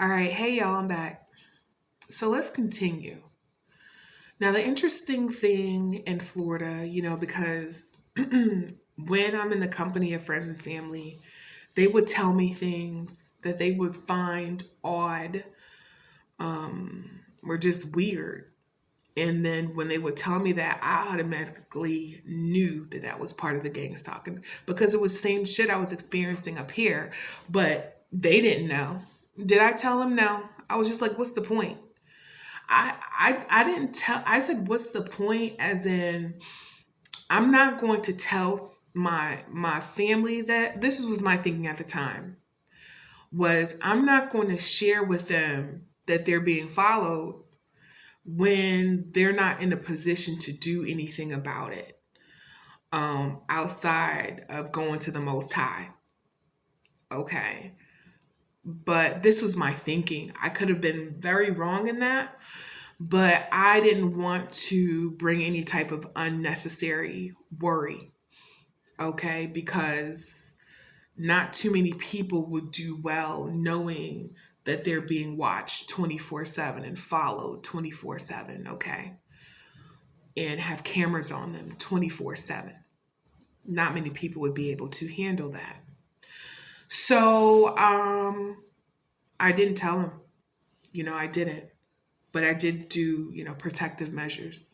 All right, hey y'all, I'm back. So let's continue. Now, the interesting thing in Florida, because when I'm in the company of friends and family, they would tell me things that they would find odd or just weird. And then when they would tell me that, I automatically knew that that was part of the gang stalking because it was same shit I was experiencing up here, but they didn't know. Did I tell them no? I was just like, what's the point? I didn't tell. I said, what's the point? As in, I'm not going to tell my family that was my thinking at the time was I'm not going to share with them that they're being followed when they're not in a position to do anything about it outside of going to the Most High. Okay. But this was my thinking. I could have been very wrong in that, but I didn't want to bring any type of unnecessary worry. Okay. Because not too many people would do well knowing that they're being watched 24/7 and followed 24/7. Okay. And have cameras on them 24/7. Not many people would be able to handle that. So I didn't tell him. I didn't. But I did do, protective measures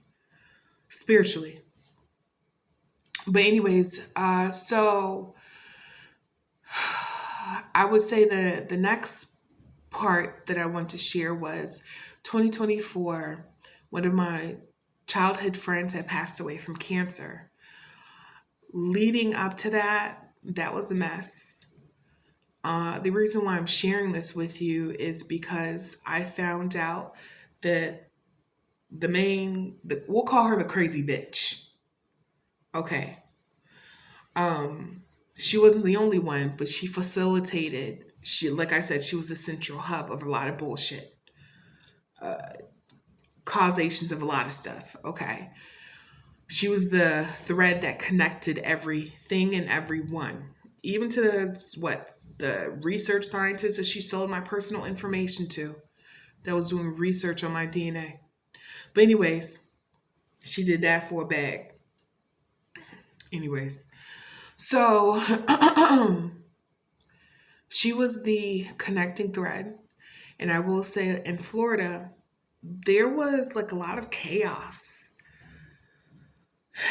spiritually. But anyways, so I would say the next part that I want to share was 2024. One of my childhood friends had passed away from cancer. Leading up to that, that was a mess. The reason why I'm sharing this with you is because I found out that we'll call her the crazy bitch. Okay. She wasn't the only one, but she facilitated. Like I said, she was the central hub of a lot of bullshit, causations of a lot of stuff. Okay. She was the thread that connected everything and everyone, even to the research scientist that she sold my personal information to that was doing research on my DNA. But anyways, she did that for a bag. Anyways, so she was the connecting thread. And I will say in Florida, there was like a lot of chaos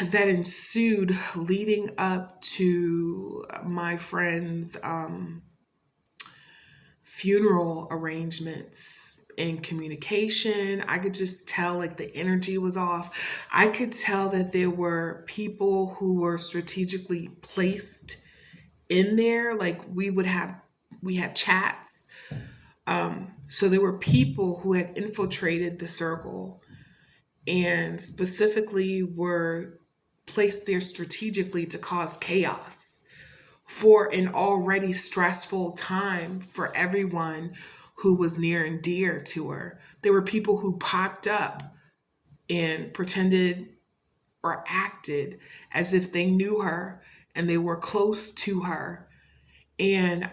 that ensued leading up to my friend's funeral arrangements and communication. I could just tell like the energy was off. I could tell that there were people who were strategically placed in there. Like we had chats. So there were people who had infiltrated the circle and specifically were placed there strategically to cause chaos for an already stressful time for everyone who was near and dear to her. There were people who popped up and pretended or acted as if they knew her and they were close to her and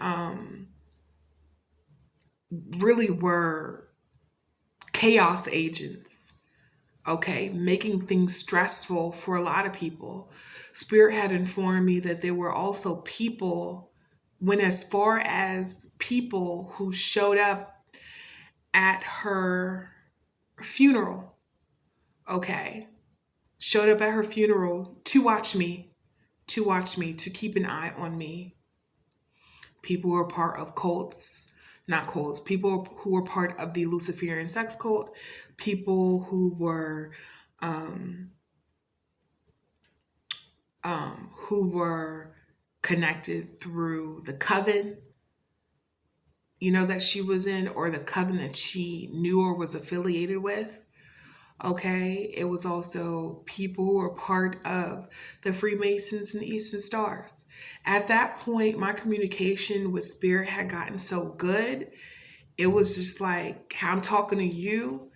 really were chaos agents, okay, making things stressful for a lot of people. Spirit had informed me that there were also people, went as far as people who showed up at her funeral, okay, showed up at her funeral to watch me, to keep an eye on me. People who were part of cults, not cults, people who were part of the Luciferian sex cult, people who were connected through the coven, that she was in, or the coven that she knew or was affiliated with. Okay, it was also people who were part of the Freemasons and the Eastern Stars. At that point, my communication with Spirit had gotten so good. It was just like how I'm talking to you.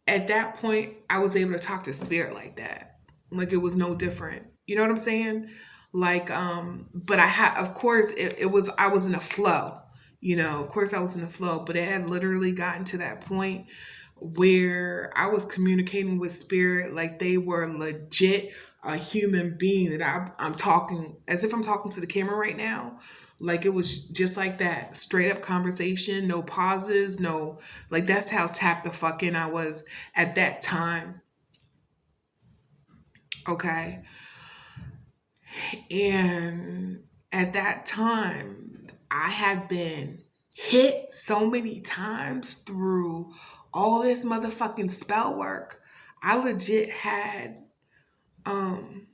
At that point, I was able to talk to Spirit like that. Like it was no different. You know what I'm saying? Like, but of course, it was, I was in a flow. Of course I was in the flow, but it had literally gotten to that point where I was communicating with spirit like they were legit a human being that I'm talking as if I'm talking to the camera right now. Like it was just like that, straight up conversation, no pauses, no, like that's how tapped the fuck in I was at that time. Okay. And at that time, I had been hit so many times through all this motherfucking spell work. I legit had, um,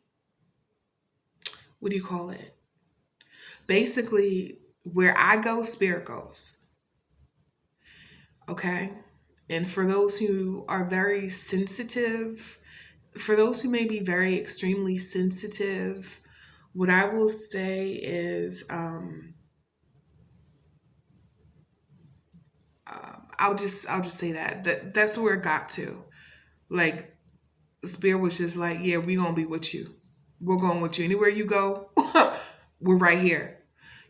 what do you call it? Basically, where I go, spirit goes. Okay. And for those who are very sensitive, for those who may be very extremely sensitive, what I will say is, I'll just say that's where it got to. Like Spirit was just like, yeah, we gonna be with you. We're going with you anywhere you go. We're right here.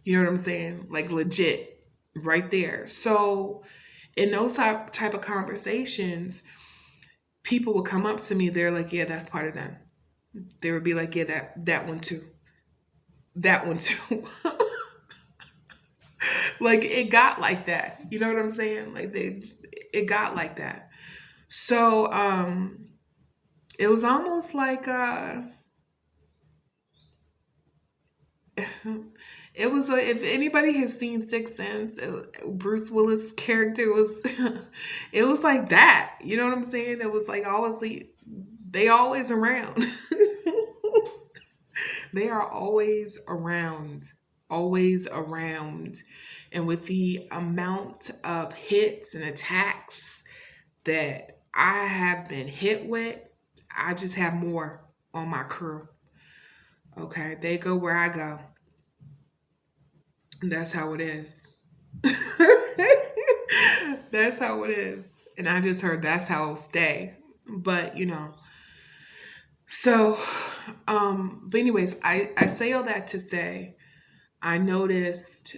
You know what I'm saying? Like legit, right there. So in those type of conversations, people would come up to me. They're like, yeah, that's part of them. They would be like, yeah, that one too, that one too. Like it got like that. You know what I'm saying? Like it got like that. So it was almost like it was if anybody has seen Sixth Sense, Bruce Willis character was it was like that. You know what I'm saying? It was like always they always around. They are always around, always around. And with the amount of hits and attacks that I have been hit with, I just have more on my crew. Okay, they go where I go. That's how it is. That's how it is. And I just heard that's how it'll stay. But so but anyways, I say all that to say I noticed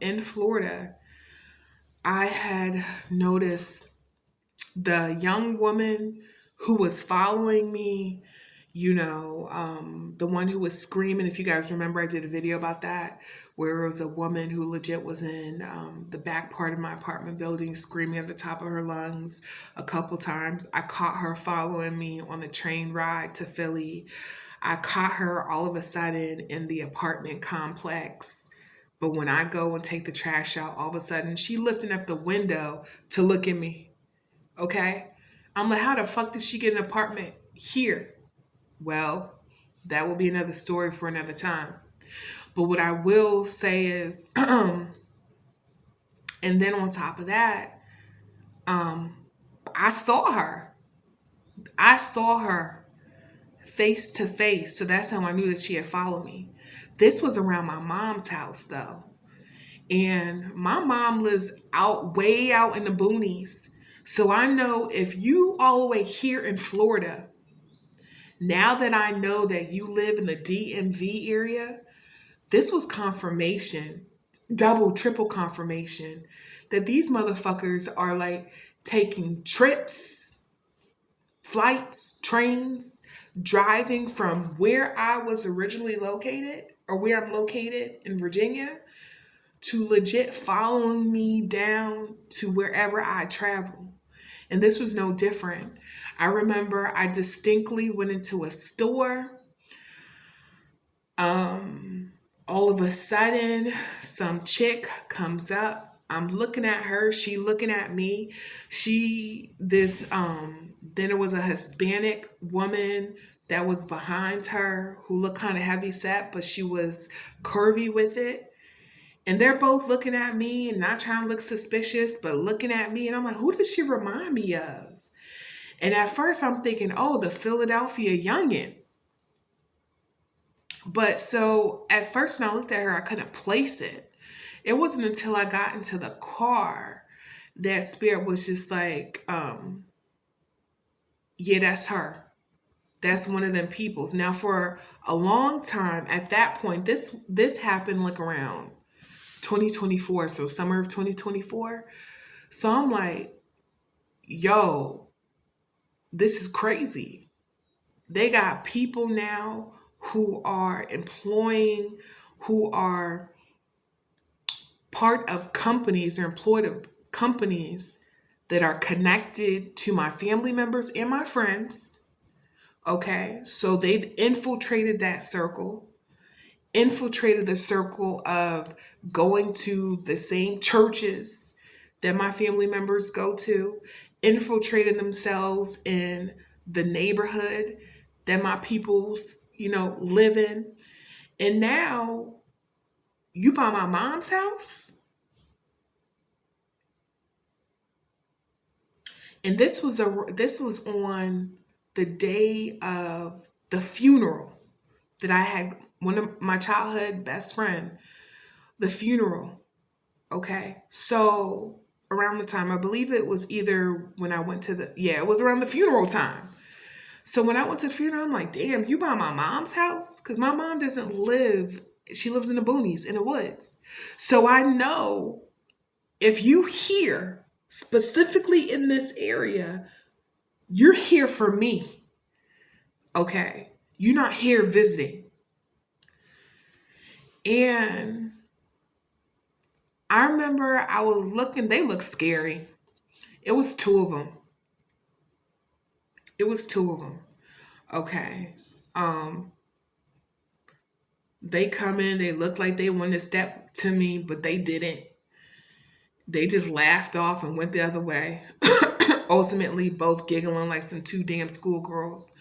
in Florida, I had noticed the young woman who was following me, the one who was screaming. If you guys remember, I did a video about that where it was a woman who legit was in the back part of my apartment building screaming at the top of her lungs a couple times. I caught her following me on the train ride to Philly. I caught her all of a sudden in the apartment complex. But when I go and take the trash out, all of a sudden she lifting up the window to look at me. Okay? I'm like, how the fuck did she get an apartment here? Well, that will be another story for another time. But what I will say is, and then on top of that, um, I saw her. I saw her face to face. So that's how I knew that she had followed me. This was around my mom's house though. And my mom lives out way out in the boonies. So I know if you all the way here in Florida, now that I know that you live in the DMV area, this was confirmation, double, triple confirmation that these motherfuckers are like taking trips, flights, trains, driving from where I was originally located or where I'm located in Virginia to legit following me down to wherever I travel. And this was no different. I remember I distinctly went into a store. All of a sudden, some chick comes up. I'm looking at her. She looking at me. Then it was a Hispanic woman that was behind her who looked kind of heavy set, but she was curvy with it. And they're both looking at me and not trying to look suspicious, but looking at me. And I'm like, who does she remind me of? And at first I'm thinking, oh, the Philadelphia youngin'. But so at first when I looked at her, I couldn't place it. It wasn't until I got into the car that Spirit was just like, yeah, that's her. That's one of them peoples. Now for a long time at that point, this happened like around 2024, so summer of 2024. So I'm like, yo, this is crazy. They got people now who are employing, who are part of companies or employed of companies that are connected to my family members and my friends. Okay, so they've infiltrated that circle, infiltrated the circle of going to the same churches that my family members go to, infiltrated themselves in the neighborhood that my peoples, live in. And now you buy my mom's house. And this was on the day of the funeral that I had one of my childhood best friend, the funeral. Okay. So around the time, I believe it was either when I went to it was around the funeral time. So when I went to the funeral, I'm like, damn, you buy my mom's house? Because my mom doesn't live, she lives in the boonies, in the woods. So I know if you here, specifically in this area, you're here for me. Okay. You're not here visiting. And I remember I was looking, they looked scary. It was two of them. It was two of them. Okay. Um, they come in, they look like they wanted to step to me, but they didn't. They just laughed off and went the other way. Ultimately, both giggling like some two damn schoolgirls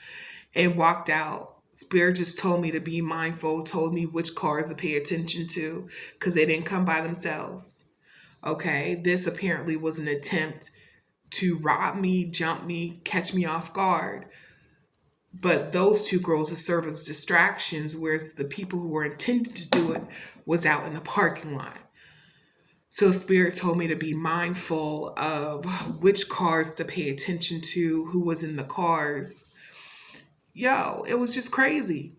and walked out. Spirit just told me to be mindful, told me which cars to pay attention to because they didn't come by themselves. Okay, this apparently was an attempt to rob me, jump me, catch me off guard. But those two girls would serve as distractions, whereas the people who were intended to do it was out in the parking lot. So Spirit told me to be mindful of which cars to pay attention to, who was in the cars. Yo, it was just crazy.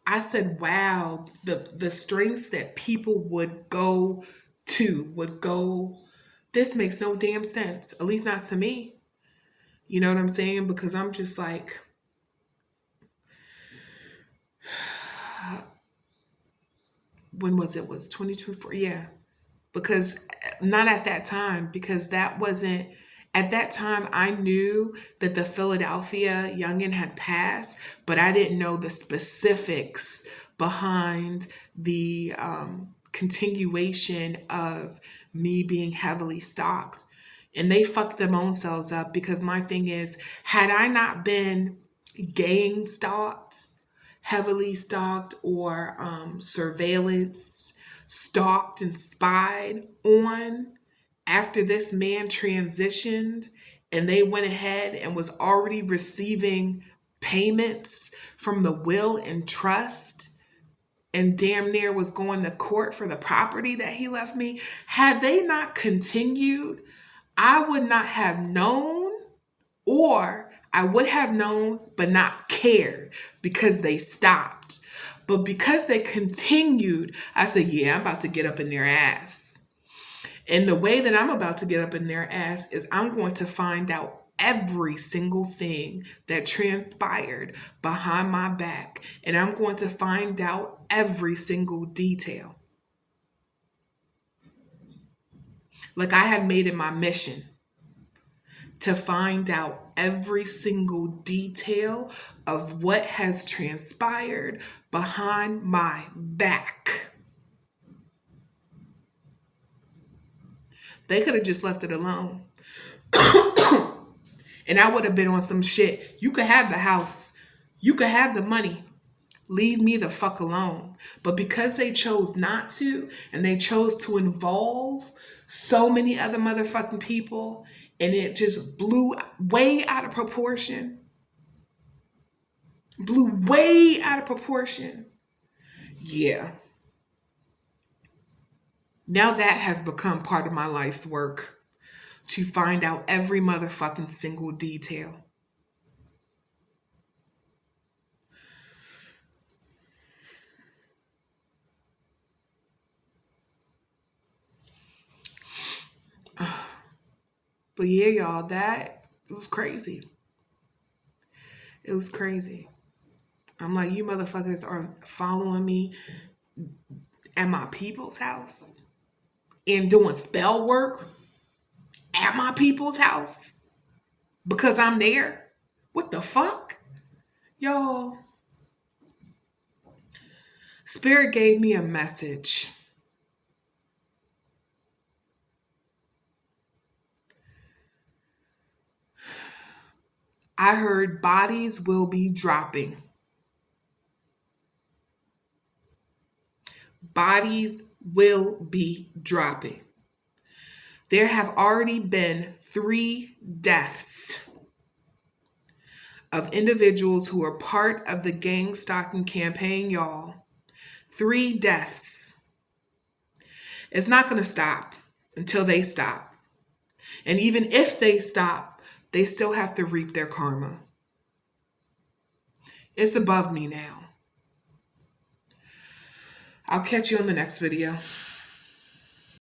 I said, wow, the strengths that people would go, this makes no damn sense. At least not to me. You know what I'm saying? Because I'm just like, when was it? Was 2024? Yeah. Because not at that time, because that wasn't at that time. I knew that the Philadelphia youngin had passed, but I didn't know the specifics behind the continuation of me being heavily stalked. And they fucked them own selves up because my thing is, had I not been gang stalked, heavily stalked, or surveillance stalked and spied on after this man transitioned, and they went ahead and was already receiving payments from the will and trust and damn near was going to court for the property that he left me, had they not continued, I would not have known, or I would have known but not cared because they stopped. But because they continued, I said, yeah, I'm about to get up in their ass. And the way that I'm about to get up in their ass is I'm going to find out every single thing that transpired behind my back. And I'm going to find out every single detail. Like I had made it my mission to find out every single detail of what has transpired behind my back. They could have just left it alone. And I would have been on some shit. You could have the house. You could have the money. Leave me the fuck alone. But because they chose not to, and they chose to involve so many other motherfucking people, and it just blew way out of proportion. Blew way out of proportion. Yeah. Now that has become part of my life's work. To find out every motherfucking single detail. But yeah, y'all, that it was crazy. It was crazy. I'm like, you motherfuckers are following me at my people's house and doing spell work at my people's house because I'm there. What the fuck? Y'all, Spirit gave me a message. I heard bodies will be dropping. Bodies will be dropping. There have already been 3 deaths of individuals who are part of the gang stalking campaign, y'all. 3 deaths. It's not going to stop until they stop. And even if they stop, they still have to reap their karma. It's above me now. I'll catch you on the next video.